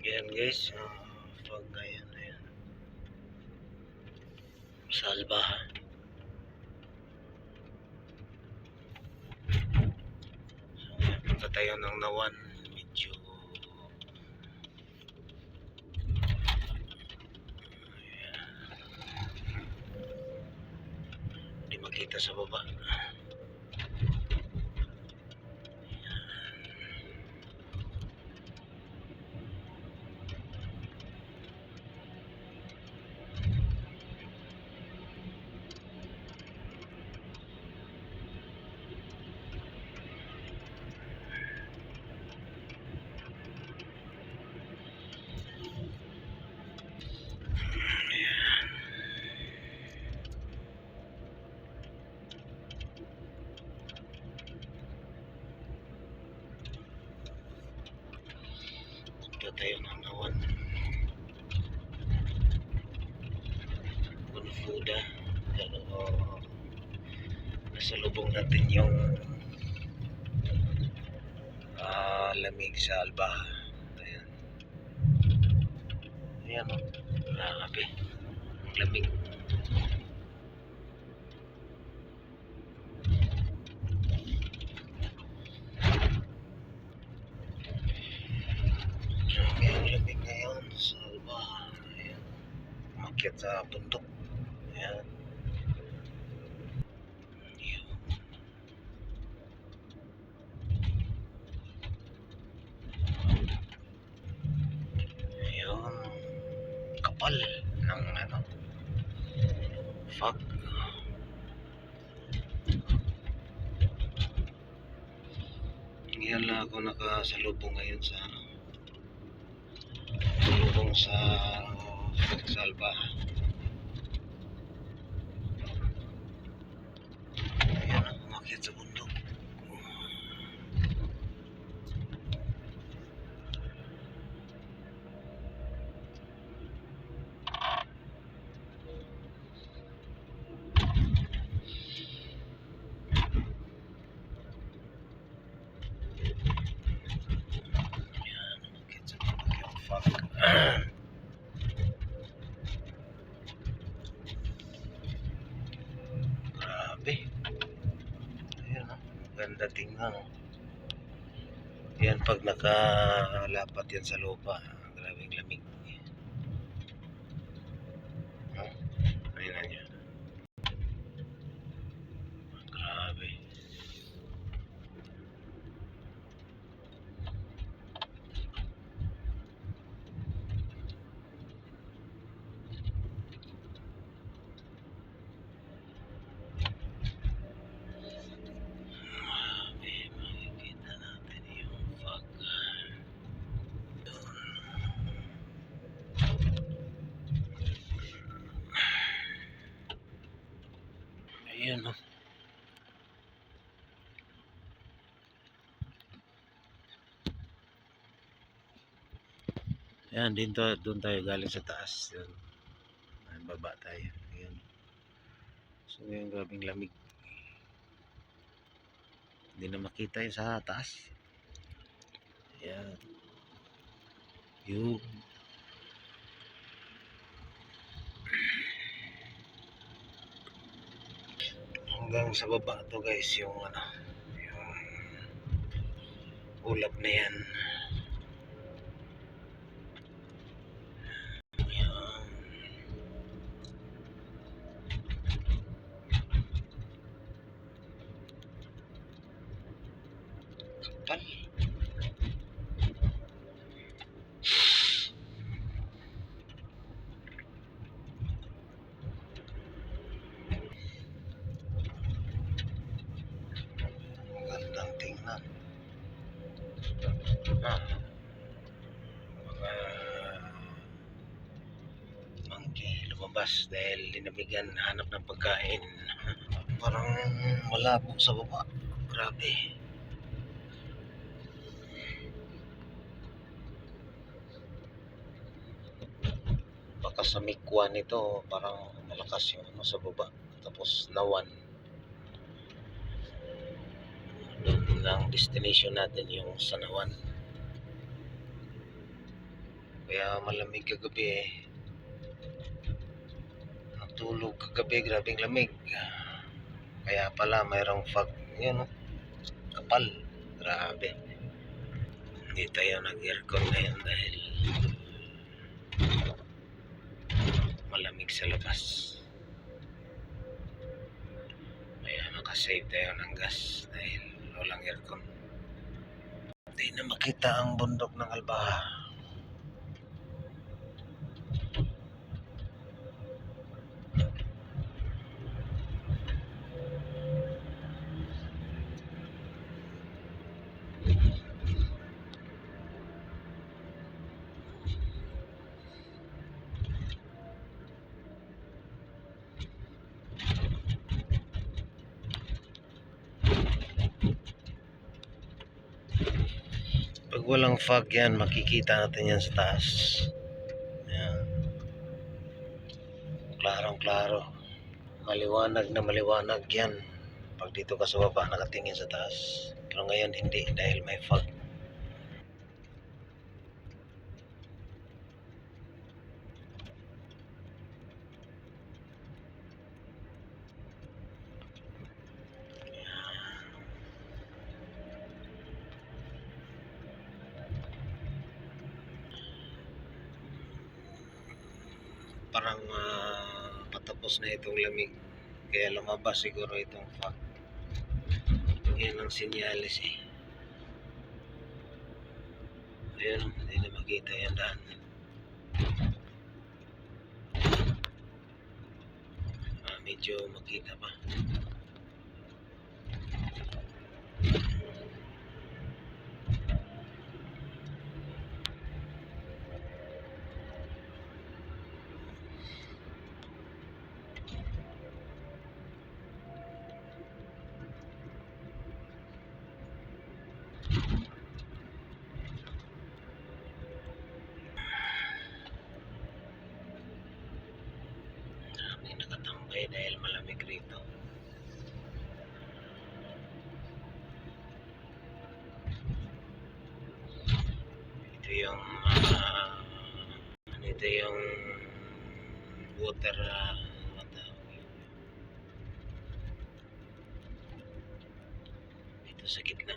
Yan guys, pag ayan, salba. So, punta tayo ng Nawan. Medyo hindi makita sa baba. Punta tayo ng Nawan. Gunfuda. Pero nasa lubong natin yung lamig sa Alba. Ayan. Ayan o. Grabe. Ang lamig. Grabe ang lamig ngayon sa Alba. Ayan. Umakyat sa bundok. Ayan. Ayun. Kapal ng fog. Ngayon lang ako nakasalubong ngayon sa salubong sa Alba. Ayan ako umakyat sa bundok. Grabe. Ayan ganda tingnan yan pag nakalapat yan sa lupa. Grabing lamig. Ayun nyo. Grabe. Ayan o. Ayan, doon tayo galing sa taas. Ayan. Baba tayo. Ayan. So ngayon grabing lamig. Hindi na makita yung sa taas. Ayan. Yung hanggang sa baba to guys yung yung ulap na yan. Kapal. Gandang tingnan. Mga monkey lumabas dahil dinamigan, hanap ng pagkain. Parang malabo sa baba. Grabe. Baka sa Mikwan nito parang malakas yung sa baba. Tapos Nawan. Doon ang destination natin yung sa Nawan. Kaya malamig kagabi eh. Natulog kagabi, grabing lamig. Kaya pala mayroong fog. Yun, oh, kapal. Grabe. Hindi tayo nag-aircon ngayon dahil malamig sa labas. Kaya makasave tayo ng gas dahil walang aircon. Hindi na makita ang bundok ng Albaha. Pag walang fog yan, makikita natin yan sa taas. Yan. Klarong klaro. Maliwanag na maliwanag yan. Pag dito ka sa baba, nakatingin sa taas. Pero ngayon hindi dahil may fog. Parang patapos na itong lamig. Kaya lumabas siguro itong fog. Yan ang sinyalis eh. Ayun, hindi na makita yung daan. Medyo makita pa. Marami nakatambay dahil malamig rito. Ito yung water ito sa gitna.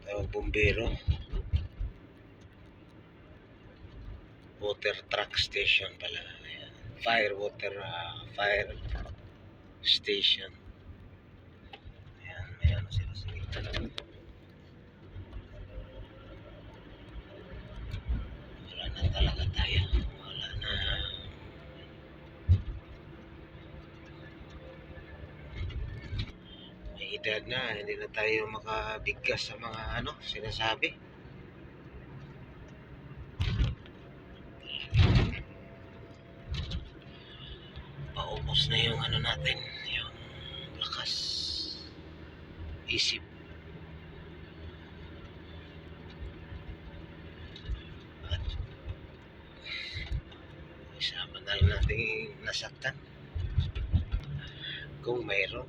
Tawag bumbero. Water truck station pala. Ayan. Fire station. Ayan, may ano sila sa gitna. Wala na talaga tayo. Wala na. May edad na, hindi na tayo makabigkas sa mga sinasabi. Paubos na yung natin, yung lakas isip. At isama na lang natin nasaktan kung mayroon.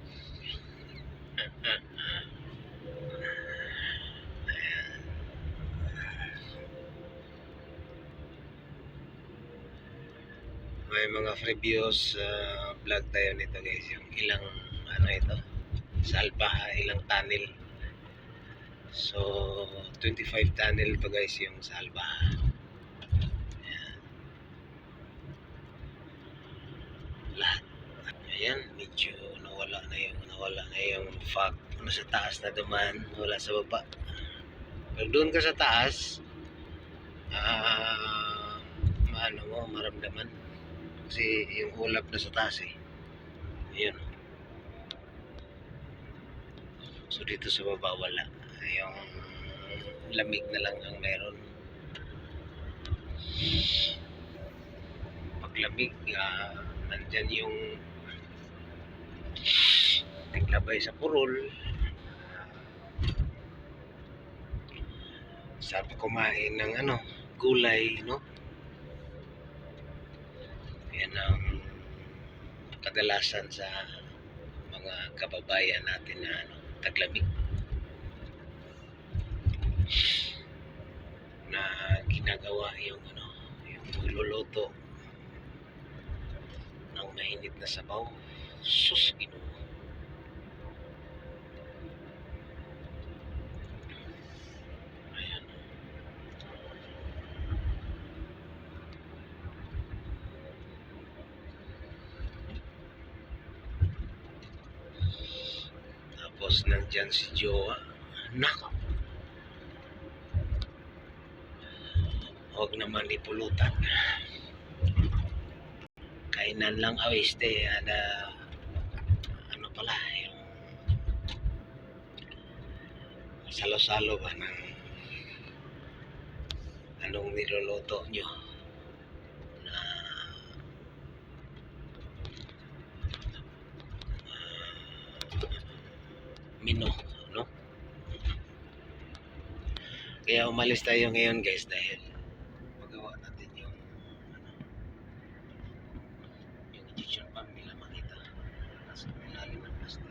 May mga previous vlog tayo nito guys, yung ilang ito sa Albaha, ilang tunnel. So 25 tunnel to guys yung sa Albaha. Ayan. Lahat. Ayan, medyo nawala na yung fog. Sa taas na duman, wala sa baba. Pag doon ka sa taas, maramdaman kasi yung ulap na sa taas eh. Ayun. So dito sa baba wala. Yung lamig na lang ang meron. Pag lamig, nandyan yung tiglabay sa purol. Sarap kumain ng gulay, no? Yan ang kadalasan sa mga kababayan natin na taglamig. nagluluto ng mainit na sabaw. Sus, Ginoo. Ayan. Tapos nandyan si Jowa. Nako, huwag naman ipulutan. Kainan lang awiste. Ano pala, yung salo-salo ba ng anong niluluto nyo na mino, no? Kaya umalis tayo ngayon guys dahil magawa natin yung injection pump nila makita nasa ilalim ng plastic.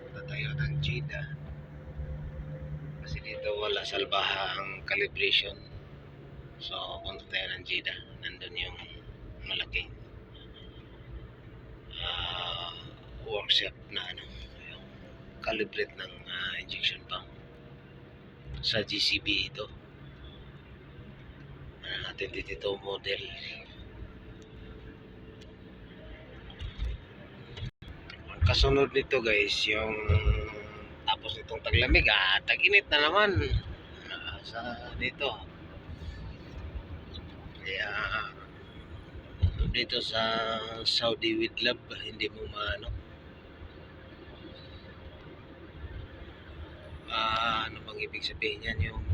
Punta tayo ng Jeddah kasi dito wala salbaha ang calibration, so punta tayo ng Jeddah. Nandun yung malaking workshop na yung calibrate ng injection pump sa GCB. Ito natin dito model. Ang kasunod nito guys, yung tapos nitong taglamig, tag-init na naman sa dito. Kaya dito sa Saudi with love, hindi mo maano ano bang ibig sabihin yan, yung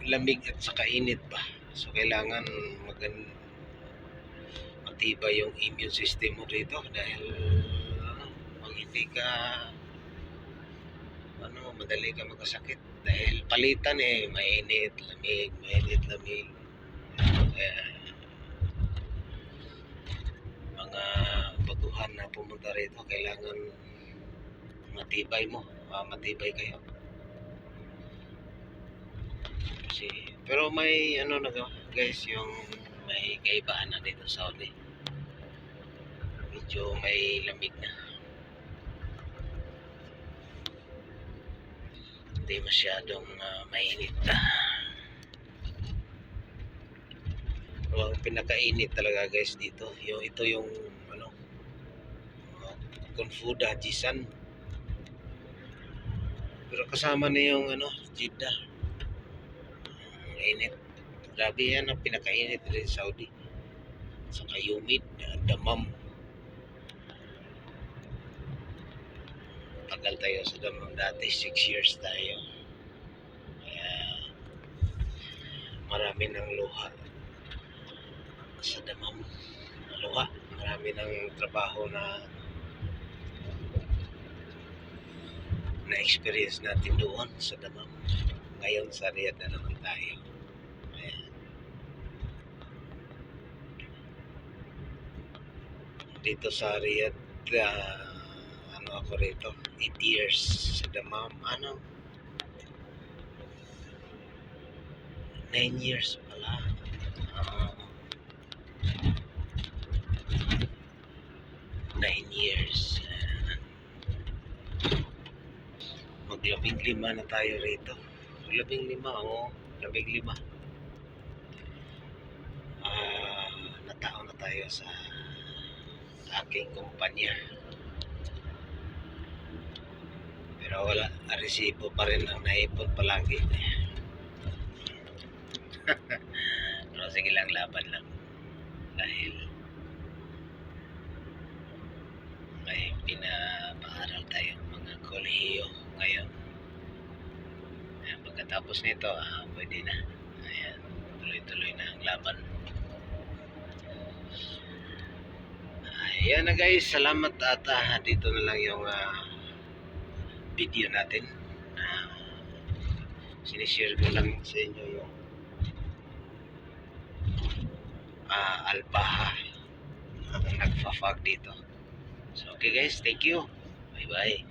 lamig at saka init ba. So kailangan matibay yung immune system mo dito dahil pag hindi ka madali ka magkasakit dahil palitan mainit, lamig, mainit, lamig. Mga baguhan na pumunta rito kailangan matibay mo, matibay kayo kasi, pero may guys, yung may kaibaan na dito sa Saudi, medyo may lamig na, hindi masyadong mainit na. Pero ang pinakainit talaga guys dito, ito yung Confuda Jisan, pero kasama na yung Jeddah. Init, grabe yan ang pinakainit rin sa Saudi. Saka humid, damam. Tagal tayo sa damam dati, 6 years tayo. Kaya marami ng luha sa damam. Luha, marami ng trabaho na experience natin doon sa damam. Ngayon sa Riyadh na naman tayo. Ayan. Dito sa Riyadh, ako rito 8 years sa damam. 9 years pala. 9 years. Mag-15 na tayo rito. 15, oo. 15. Natao na tayo sa aking kumpanya. Pero wala, resibo pa rin ang naipon palagi. Pero sige lang, laban lang. Dahil may pinapaaral tayong mga kolehiyo ngayon. Ayan, pagkatapos nito, pwede na. Ayan, tuloy-tuloy na ang laban. Ayan na guys, salamat at dito na lang yung video natin. Sinishare ko lang sa inyo yung Albaha ang nagfa-fog dito. So okay guys, thank you. Bye bye.